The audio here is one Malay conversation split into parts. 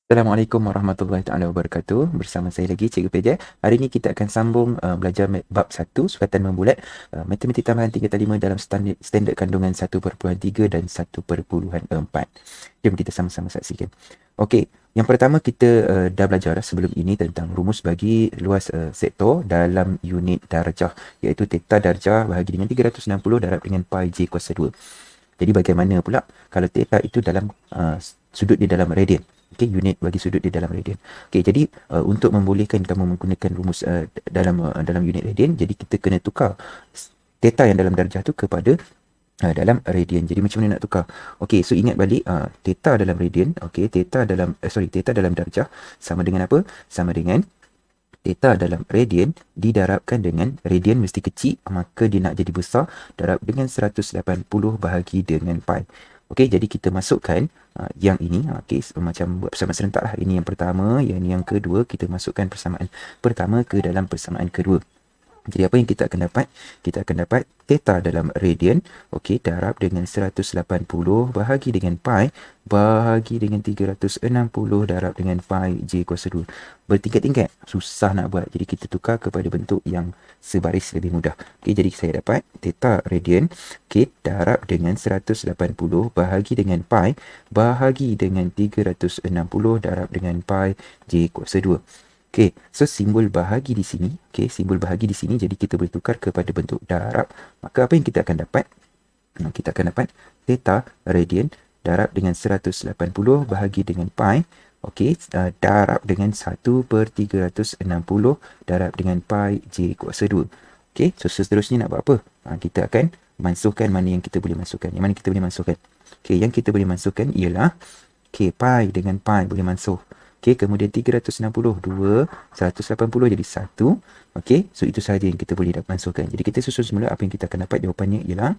Assalamualaikum warahmatullahi taala wabarakatuh. Bersama saya lagi Cikgu Peja. Hari ini kita akan sambung belajar bab 1 sukatan membulat matematik tambahan 3/5 dalam standard kandungan 1/3 dan 1/4. Jom kita sama-sama saksikan. Okey, yang pertama kita dah belajar sebelum ini tentang rumus bagi luas sektor dalam unit darjah, iaitu theta darjah bahagi dengan 360 darab dengan pi j kuasa 2. Jadi bagaimana pula kalau theta itu dalam sudut di dalam radian? Okey, unit bagi sudut di dalam radian. Okey, jadi untuk membolehkan kamu menggunakan rumus dalam unit radian, jadi kita kena tukar theta yang dalam darjah tu kepada dalam radian. Jadi macam mana nak tukar? Okey, so ingat balik theta dalam radian, okey, theta dalam darjah sama dengan apa? Sama dengan theta dalam radian didarabkan dengan radian mesti kecil, maka dia nak jadi besar, darab dengan 180 bahagi dengan pi. Okey, jadi kita masukkan yang ini, okey, macam buat persamaan serentak lah. Ini yang pertama, yang ini yang kedua, kita masukkan persamaan pertama ke dalam persamaan kedua. Jadi apa yang kita akan dapat? Kita akan dapat theta dalam radian, okey, darab dengan 180 bahagi dengan pi bahagi dengan 360 darab dengan pi j kuasa 2. Bertingkat-tingkat, susah nak buat. Jadi kita tukar kepada bentuk yang sebaris lebih mudah. Okey, jadi saya dapat theta radian, okey, darab dengan 180 bahagi dengan pi bahagi dengan 360 darab dengan pi j kuasa 2. Okey, so simbol bahagi di sini, okey, simbol bahagi di sini, jadi kita boleh tukar kepada bentuk darab. Maka apa yang kita akan dapat? Kita akan dapat theta radian darab dengan 180 bahagi dengan pi, okey, darab dengan 1/360 darab dengan pi j kuasa 2. Okey, so seterusnya nak buat apa? Kita akan masukkan mana yang kita boleh masukkan. Yang mana kita boleh masukkan? Okey, yang kita boleh masukkan ialah, okey, pi dengan pi boleh masuk. Okey, kemudian 360, 2, 180 jadi 1. Okey, so itu sahaja yang kita boleh masukkan. Jadi kita susun semula apa yang kita akan dapat. Jawapannya ialah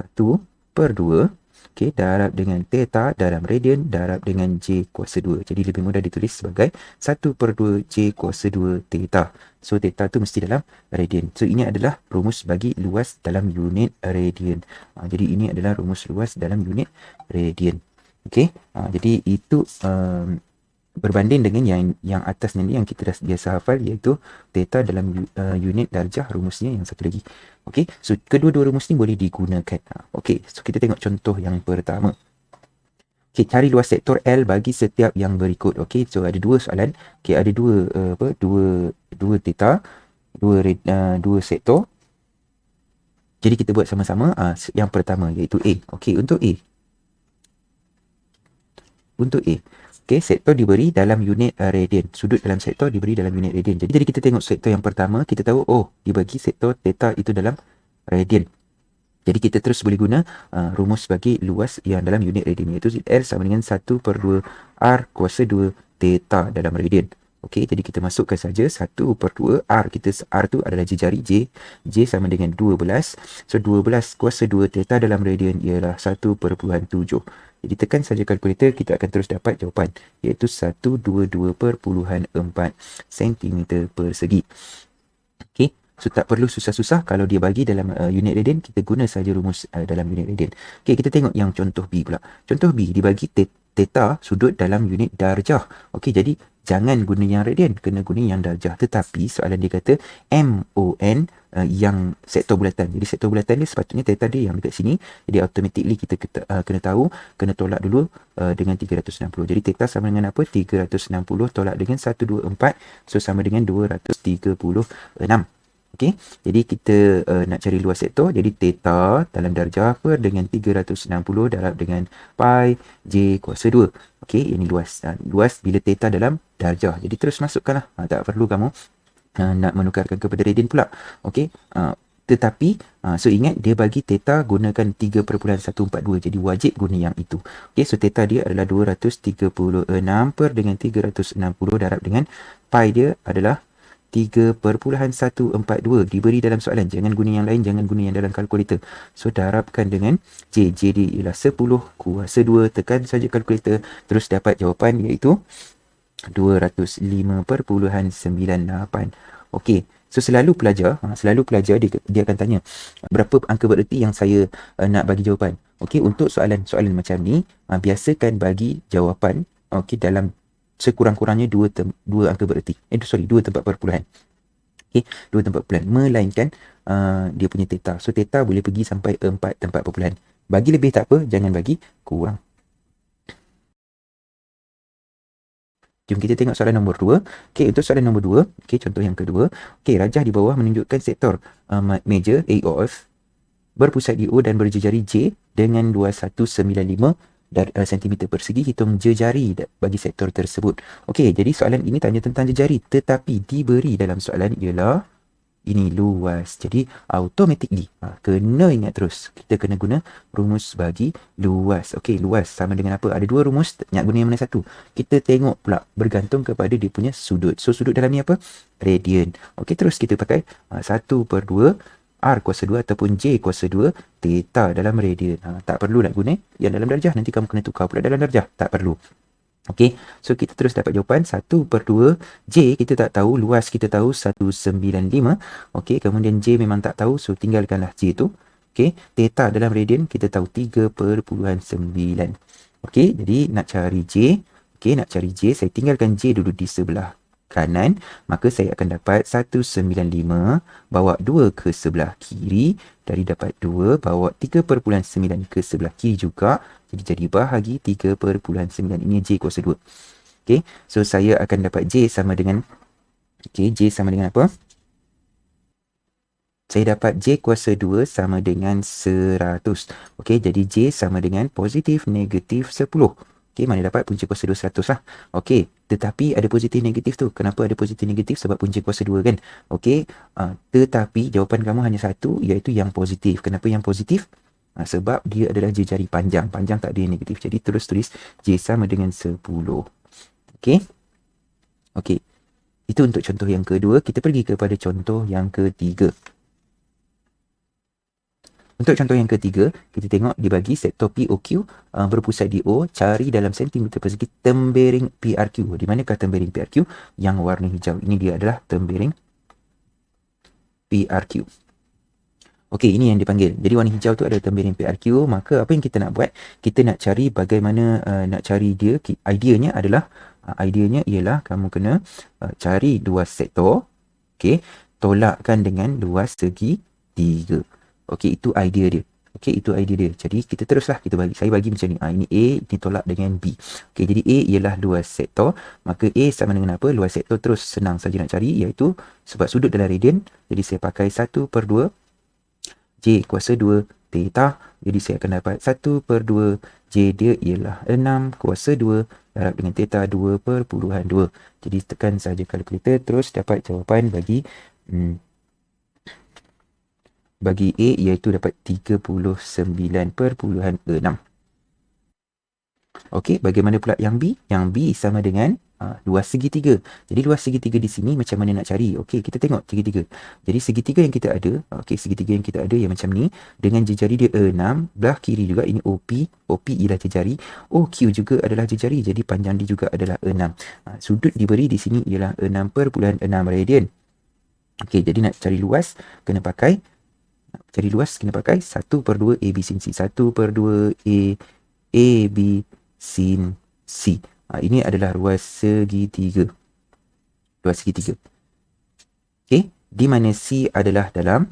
1/2. Okey, darab dengan theta dalam radian darab dengan j kuasa 2. Jadi lebih mudah ditulis sebagai 1/2 j kuasa 2 theta. So theta tu mesti dalam radian. So ini adalah rumus bagi luas dalam unit radian. Jadi ini adalah rumus luas dalam unit radian. Okey, jadi itu berbanding dengan yang atas ni yang kita dah biasa hafal, iaitu theta dalam unit darjah, rumusnya yang satu lagi. Okey, so kedua-dua rumus ni boleh digunakan. Okey, so kita tengok contoh yang pertama. Okey, cari luas sektor L bagi setiap yang berikut. Okey, so ada dua soalan. Okey, ada dua theta, dua sektor. Jadi kita buat sama-sama. Yang pertama iaitu A. Okey, untuk A. Okey, sektor diberi dalam unit radian. Sudut dalam sektor diberi dalam unit radian. Jadi kita tengok sektor yang pertama, kita tahu dibagi sektor theta itu dalam radian. Jadi kita terus boleh guna rumus bagi luas yang dalam unit radian, iaitu L sama dengan 1/2 R kuasa 2 theta dalam radian. Okey, jadi kita masukkan saja 1/2 R. R tu adalah jari J. J sama dengan 12. So 12 kuasa 2 theta dalam radian ialah 1/7. Jadi tekan saja kalkulator, kita akan terus dapat jawapan, iaitu 122.4 cm persegi. Okey, so tak perlu susah-susah. Kalau dia bagi dalam unit radian, kita guna saja rumus dalam unit radian. Okey, kita tengok yang contoh B pula. Contoh B dibagi theta sudut dalam unit darjah. Okey, jadi jangan guna yang radian, kena guna yang darjah. Tetapi soalan dia kata MON yang sektor bulatan. Jadi sektor bulatan ni sepatutnya theta dia yang dekat sini. Jadi automatically kita kena tahu, kena tolak dulu dengan 360. Jadi theta sama dengan apa? 360 tolak dengan 124. So sama dengan 236. Okey, jadi kita nak cari luas sektor. Jadi theta dalam darjah per dengan 360 darab dengan pi j kuasa 2. Okey, ini luas. Luas bila theta dalam darjah. Jadi terus masukkanlah. Tak perlu kamu nak menukarkan kepada radian pula. Okey, tetapi so ingat dia bagi theta gunakan 3.142. Jadi wajib guna yang itu. Okey, so theta dia adalah 236 per dengan 360 darab dengan pi dia adalah 3.142 diberi dalam soalan. Jangan guna yang lain, jangan guna yang dalam kalkulator. So darabkan dengan J. J dia ialah 10 kuasa 2. Tekan saja kalkulator, terus dapat jawapan, iaitu 205.98. Okey, so selalu pelajar dia akan tanya berapa angka bererti yang saya nak bagi jawapan. Okey, untuk soalan-soalan macam ni, biasakan bagi jawapan okey, dalam sekurang-kurangnya dua angka bererti. Dua tempat perpuluhan. Okey, dua tempat perpuluhan. Melainkan dia punya theta. So, theta boleh pergi sampai 4 tempat perpuluhan. Bagi lebih tak apa, jangan bagi kurang. Jom kita tengok soalan nombor 2. Okey, untuk soalan nombor 2, okey, contoh yang kedua. Okey, rajah di bawah menunjukkan sektor meja A O F berpusat di O dan berjejari J dengan luas 195 cm persegi. Hitung jejari bagi sektor tersebut. Okey, jadi soalan ini tanya tentang jejari, tetapi diberi dalam soalan ialah ini luas. Jadi automatically kena ingat terus, kita kena guna rumus bagi luas. Okey, luas sama dengan apa? Ada dua rumus, nak guna yang mana satu? Kita tengok pula bergantung kepada dia punya sudut. So, sudut dalam ni apa? Radian. Okey, terus kita pakai 1/2 R kuasa 2 ataupun J kuasa 2 theta dalam radian. Tak perlu nak guna yang dalam darjah. Nanti kamu kena tukar pula dalam darjah. Tak perlu. Okey, so kita terus dapat jawapan 1/2 J kita tak tahu, luas kita tahu 195. Okey, kemudian J memang tak tahu, so tinggalkanlah J tu. Okey, theta dalam radian kita tahu 3/9. Okey, jadi nak cari J. Okey, nak cari J, saya tinggalkan J dulu di sebelah kanan, maka saya akan dapat 195 bawa 2 ke sebelah kiri, dari dapat 2 bawa 3/9 ke sebelah kiri juga, jadi bahagi 3/9. Ini J kuasa 2. Okey, so saya akan dapat J sama dengan, okey, J sama dengan apa? Saya dapat J kuasa 2 sama dengan 100. Okey, jadi J sama dengan positif negatif 10. Okey, mana dapat punca kuasa 2 100 lah. Okey, tetapi ada positif negatif tu. Kenapa ada positif negatif? Sebab punca kuasa 2 kan. Okey, tetapi jawapan kamu hanya satu, iaitu yang positif. Kenapa yang positif? Sebab dia adalah jejari panjang. Panjang tak ada yang negatif. Jadi terus tulis J sama dengan 10. Okey. Okey. Itu untuk contoh yang kedua. Kita pergi kepada contoh yang ketiga. Untuk contoh yang ketiga, kita tengok dibagi sektor POQ berpusat di O, cari dalam sentimeter persegi tembering PRQ. Di manakah tembering PRQ? Yang warna hijau. Ini dia adalah tembering PRQ. Okey, ini yang dipanggil. Jadi warna hijau tu adalah tembering PRQ. Maka apa yang kita nak buat? Kita nak cari bagaimana nak cari dia. Ideanya ialah kamu kena cari luas sektor. Okey, tolakkan dengan luas segi 3. Okey, itu idea dia. Okey, itu idea dia. Jadi kita teruslah kita bagi. Saya bagi macam ni. Ini A, ini tolak dengan B. Okey, jadi A ialah luas sektor. Maka A sama dengan apa? Luas sektor terus senang saja nak cari, iaitu sebab sudut dalam radian. Jadi saya pakai 1/2 J kuasa 2 theta. Jadi saya akan dapat 1/2 J dia ialah 6 kuasa 2 darab dengan theta 2/2. Jadi tekan saja kalkulator, terus dapat jawapan bagi A iaitu dapat 39.6. Okey, bagaimana pula yang B? Yang B sama dengan luas segitiga. Jadi luas segitiga di sini macam mana nak cari? Okey, kita tengok segitiga. Jadi segitiga yang kita ada, segitiga yang kita ada yang macam ni, dengan jejari dia 6, belah kiri juga ini OP. OP ialah jejari. OQ juga adalah jejari. Jadi panjang dia juga adalah 6. Sudut diberi di sini ialah 6/6 radian. Okey, jadi nak cari luas kena pakai 1/2 AB sin C. 1/2 AB sin C. Ini adalah luas segitiga. Okey, di mana C adalah dalam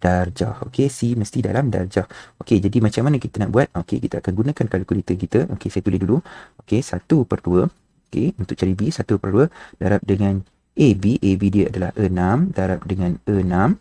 darjah. Okey, C mesti dalam darjah. Okey, jadi macam mana kita nak buat? Okey, kita akan gunakan kalkulator kita. Okey, saya tulis dulu. Okey, 1/2. Okey, untuk cari B, 1/2 darab dengan AB. AB dia adalah 6 darab dengan 6.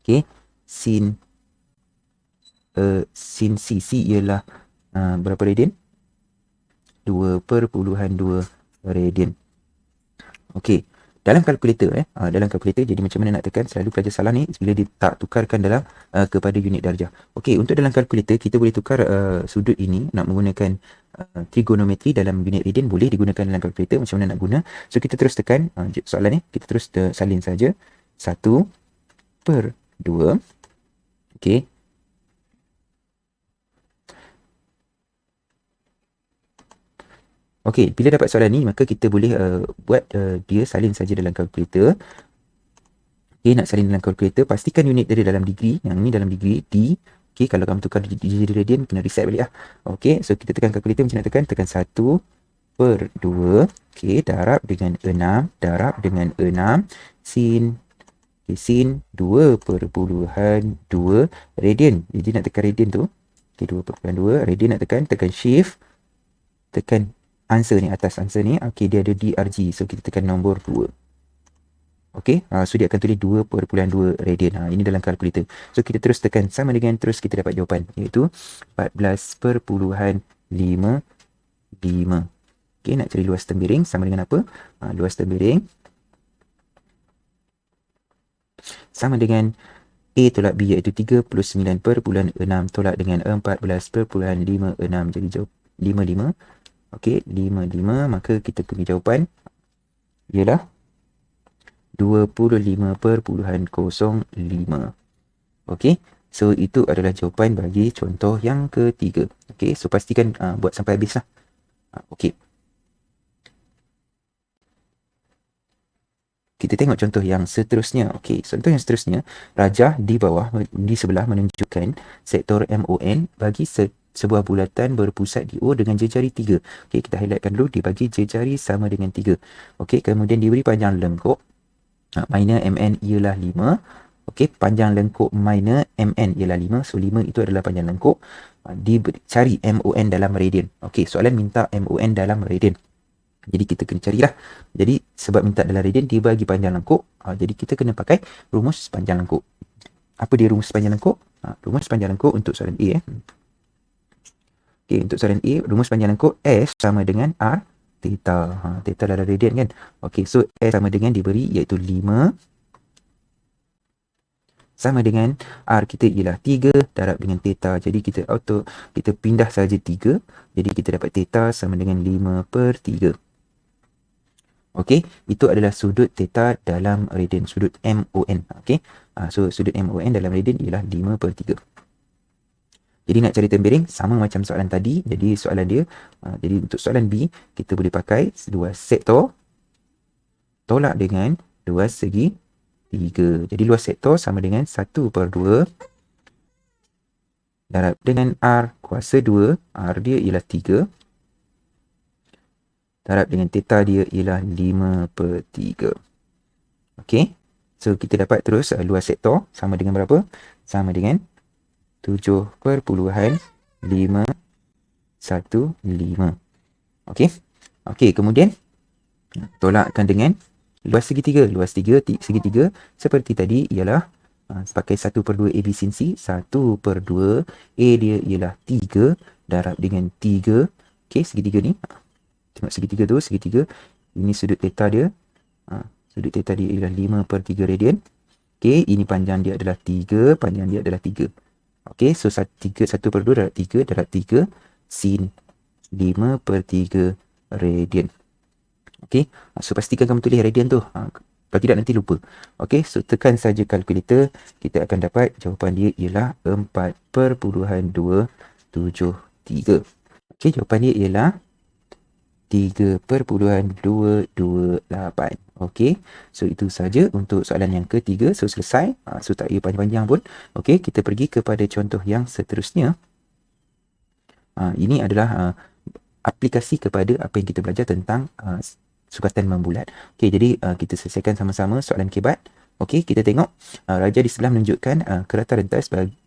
Okey, sin C. C ialah berapa radian? 2/2 radian. Okey, dalam kalkulator jadi macam mana nak tekan? Selalu pelajar salah ni bila dia tak tukarkan dalam kepada unit darjah. Okey, untuk dalam kalkulator kita boleh tukar sudut ini nak menggunakan trigonometri dalam unit radian, boleh digunakan dalam kalkulator. Macam mana nak guna? So kita terus tekan soalan ni, kita terus salin saja 1/2. Okey. Okey, bila dapat soalan ni, maka kita boleh buat dia salin saja dalam kalkulator. Okey, nak salin dalam kalkulator, pastikan unit dia dalam degree. Yang ni dalam degree D. Okey, kalau kamu tukar jadi radian, kena reset balik lah. Okey, so kita tekan kalkulator macam nak tekan 1 per 2. Okey, darab dengan 6. Darab dengan 6. Sin. Okay, sin 2/2 radian. Jadi nak tekan radian tu. Okey, 2/2. Radian nak tekan shift. Tekan answer ni, atas answer ni. Okey, dia ada DRG. So, kita tekan nombor 2. Okey, so dia akan tulis 2/2 radian. Ini dalam kalkulator. So, kita terus tekan sama dengan, terus kita dapat jawapan. Iaitu 14.55. Okey, nak cari luas tembiring sama dengan apa? Luas tembiring sama dengan A tolak B iaitu 39.6 tolak dengan 14.56. Jadi jawab 55. Okey, 55. Maka kita punya jawapan ialah 25.05. Okey, so itu adalah jawapan bagi contoh yang ketiga. Okey, so pastikan buat sampai habis lah. Okey. Kita tengok contoh yang seterusnya. Okey, contoh yang seterusnya, rajah di bawah, di sebelah menunjukkan sektor MON bagi sebuah bulatan berpusat di O dengan jejari 3. Okey, kita highlightkan dulu, dibagi jejari sama dengan 3. Okey, kemudian diberi panjang lengkuk minor MN ialah 5. Okey, panjang lengkuk minor MN ialah 5. So, 5 itu adalah panjang lengkuk. Cari MON dalam radian. Okey, soalan minta MON dalam radian. Jadi kita kena carilah. Jadi sebab minta dalam radian dibagi panjang lengkuk, jadi kita kena pakai rumus panjang lengkuk. Apa dia rumus panjang lengkuk? Rumus panjang lengkuk untuk soalan A. Okey, untuk soalan A, rumus panjang lengkuk S sama dengan R theta. Theta dalam radian kan. Okey, so S sama dengan diberi iaitu 5 sama dengan R kita ialah 3 darab dengan theta. Jadi kita pindah saja 3. Jadi kita dapat theta sama dengan 5/3. Okey, itu adalah sudut theta dalam radian, sudut MON. Okey, so sudut MON dalam radian ialah 5/3. Jadi nak cari tembiring sama macam soalan tadi. Jadi soalan dia, jadi untuk soalan B, kita boleh pakai luas sektor tolak dengan luas segi 3. Jadi luas sektor sama dengan 1/2 darab dengan R kuasa 2. R dia ialah 3. Darab dengan theta dia ialah 5/3. Okey. So, kita dapat terus luas sektor sama dengan berapa? Sama dengan 7.515. Okey. Okey, kemudian tolakkan dengan luas segitiga. Luas segitiga seperti tadi ialah pakai 1/2 AB sin C. 1/2 A dia ialah 3 darab dengan 3. Okey, segitiga ni. Tengok segitiga tu, segitiga. Ini sudut theta dia. Sudut theta dia ialah 5/3 radian. Okey, ini panjang dia adalah 3, panjang dia adalah 3. Okey, so 1/2 darab 3 darab 3 sin 5/3 radian. Okey, so pastikan kamu tulis radian tu. Kalau tidak nanti lupa. Okey, so tekan saja kalkulator, kita akan dapat jawapan dia ialah 4.273. Okey, jawapan dia ialah 3.228. Okey, so itu saja untuk soalan yang ketiga. So selesai. So tak payah panjang-panjang pun. Okey, kita pergi kepada contoh yang seterusnya. Ini adalah aplikasi kepada apa yang kita belajar tentang sukatan membulat. Okey, jadi kita selesaikan sama-sama soalan kebat. Okey, kita tengok raja di sebelah menunjukkan kerata rentas bagi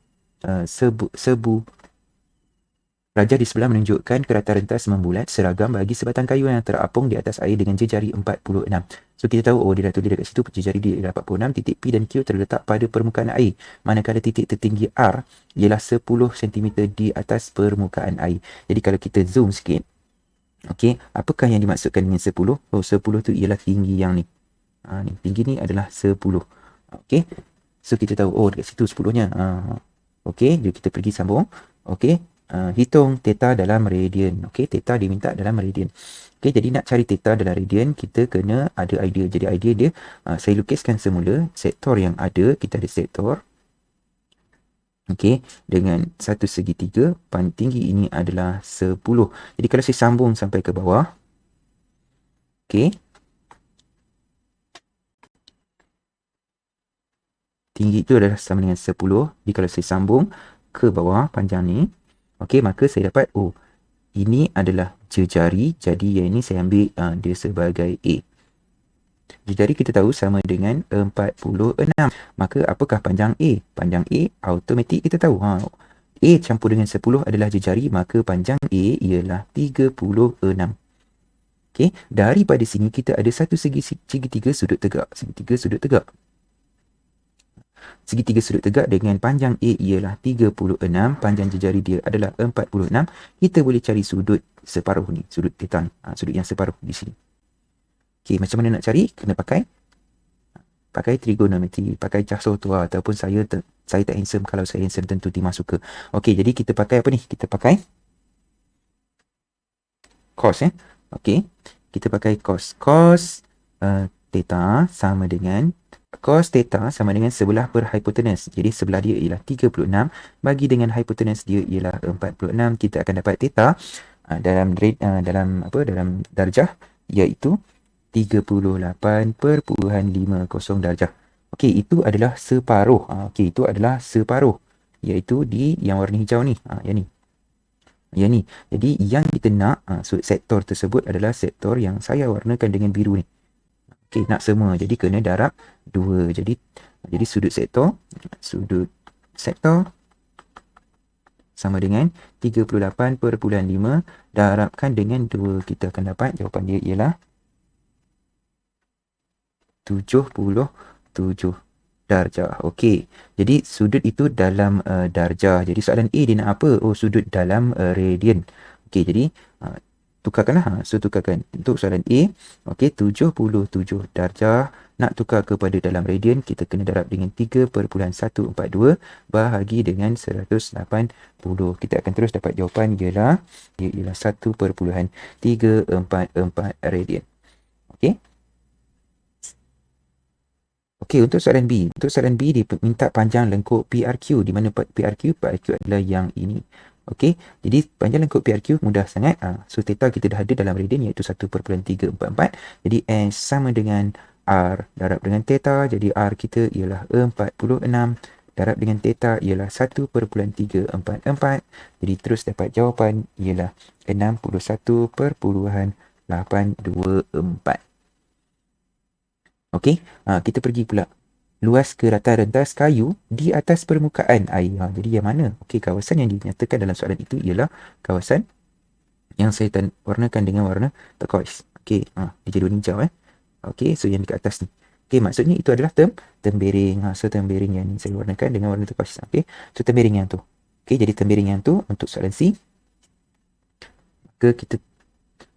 Raja di sebelah menunjukkan kerata rentas membulat seragam bagi sebatang kayu yang terapung di atas air dengan jejari 46. So, kita tahu, dia dah tulis dekat situ, jejari dia ialah 46, titik P dan Q terletak pada permukaan air. Manakala titik tertinggi R ialah 10 cm di atas permukaan air. Jadi, kalau kita zoom sikit, okey, apakah yang dimaksudkan dengan 10? 10 tu ialah tinggi yang ni. Tinggi ni adalah 10. Okey, so kita tahu, dekat situ 10-nya. Okey, jom kita pergi sambung. Okey. Hitung theta dalam radian. Okey, theta diminta dalam radian. Okey, jadi nak cari theta dalam radian, kita kena ada idea. Jadi idea dia, saya lukiskan semula sektor yang ada. Kita ada sektor. Okey, dengan satu segitiga, tinggi ini adalah 10. Jadi kalau saya sambung sampai ke bawah. Okey. Tinggi itu adalah sama dengan 10. Jadi kalau saya sambung ke bawah panjang ni, okey, maka saya dapat, ini adalah jejari. Jadi yang ini saya ambil dia sebagai A. Jejari kita tahu sama dengan 46. Maka apakah panjang A? Panjang A automatik kita tahu. A campur dengan 10 adalah jejari, maka panjang A ialah 36. Okey, daripada sini kita ada satu segitiga sudut tegak. Segitiga sudut tegak. Segitiga sudut tegak dengan panjang A ialah 36, panjang jejari dia adalah 46. Kita boleh cari sudut separuh ni, sudut theta ni. Sudut yang separuh di sini. Okey, macam mana nak cari? Kena pakai trigonometri, pakai Cahso Tua, ataupun saya tak handsome. Kalau saya handsome tentu Tima suka. Okey, jadi kita pakai apa ni? Kita pakai cos Okey, kita pakai cos. Cos theta sama dengan sebelah per hipotenus. Jadi sebelah dia ialah 36 bagi dengan hipotenus dia ialah 46. Kita akan dapat theta dalam darjah iaitu 38.50 darjah. Okey, itu adalah separuh. Iaitu di yang warna hijau ni. Yang ni. Jadi yang kita nak sektor tersebut adalah sektor yang saya warnakan dengan biru ni. Okey, nak semua. Jadi kena darab 2. Jadi sudut sektor sama dengan 38.5 darabkan dengan 2. Kita akan dapat jawapan dia ialah 77 darjah. Okey. Jadi sudut itu dalam darjah. Jadi soalan A dia nak apa? Sudut dalam radian. Okey, jadi tukarkanlah. Tukarkan untuk soalan A. Okey, 77 darjah. Nak tukar kepada dalam radian, kita kena darab dengan 3.142 bahagi dengan 180. Kita akan terus dapat jawapan ialah 1.344 radian. Okey. Okey, untuk soalan B. Dia minta panjang lengkuk PRQ, di mana PRQ adalah yang ini. Okey, jadi panjang lengkuk PRQ mudah sangat. So theta kita dah ada dalam radian iaitu 1.344. Jadi S sama dengan R darab dengan theta. Jadi R kita ialah 46 darab dengan theta ialah 1.344. Jadi terus dapat jawapan ialah 61.824. Okey, kita pergi pula. Luas ke rata rentas kayu di atas permukaan air. Jadi yang mana? Okey, kawasan yang dinyatakan dalam soalan itu ialah kawasan yang saya warnakan dengan warna turquoise. Okey, dia jadi warna hijau. Okey, so yang dekat atas ni. Okey, maksudnya itu adalah tempering. So tempering yang ni saya warnakan dengan warna turquoise. Okey, so tempering yang tu. Okey, jadi tempering yang tu untuk soalan C. Maka kita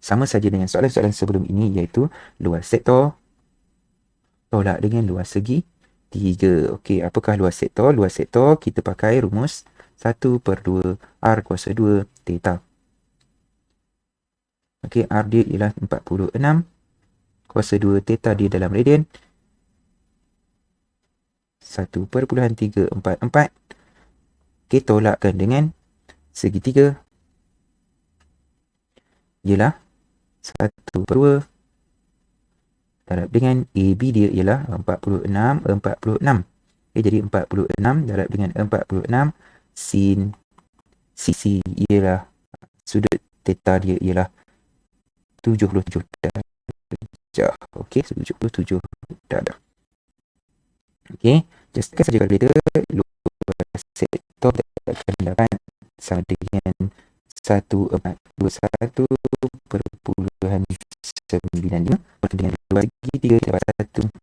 sama saja dengan soalan-soalan sebelum ini, iaitu luas sektor tolak dengan luas segi 3. Okey, apakah luas sektor? Luas sektor kita pakai rumus 1/2 R kuasa 2 theta. Okey, R dia ialah 46. Kuasa 2 theta dia dalam radian 1.344. Okey, tolakkan dengan segitiga ialah 1/2 darab dengan AB dia ialah 46. Okay, jadi 46 darab dengan 46 sin CC ialah sudut theta dia ialah 77 darjah. Okey, 77 darjah. Okey, just saja kalkulator. Luas sektor kita akan dapat sama dengan 1421.95 dengan luas segi 3 dapat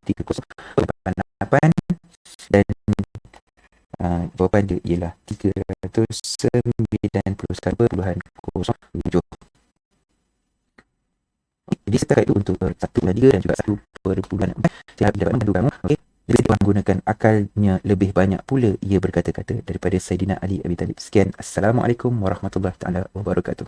130.8 dan jawapan dia ialah 391.07. Jadi setakat itu untuk 1/3 dan juga 1/4. Saya harap dapat membantu kamu. Okey, jadi tuan gunakan akalnya lebih banyak pula ia berkata-kata. Daripada Saidina Ali Abi Talib. Sekian, Assalamualaikum warahmatullahi taala wabarakatuh.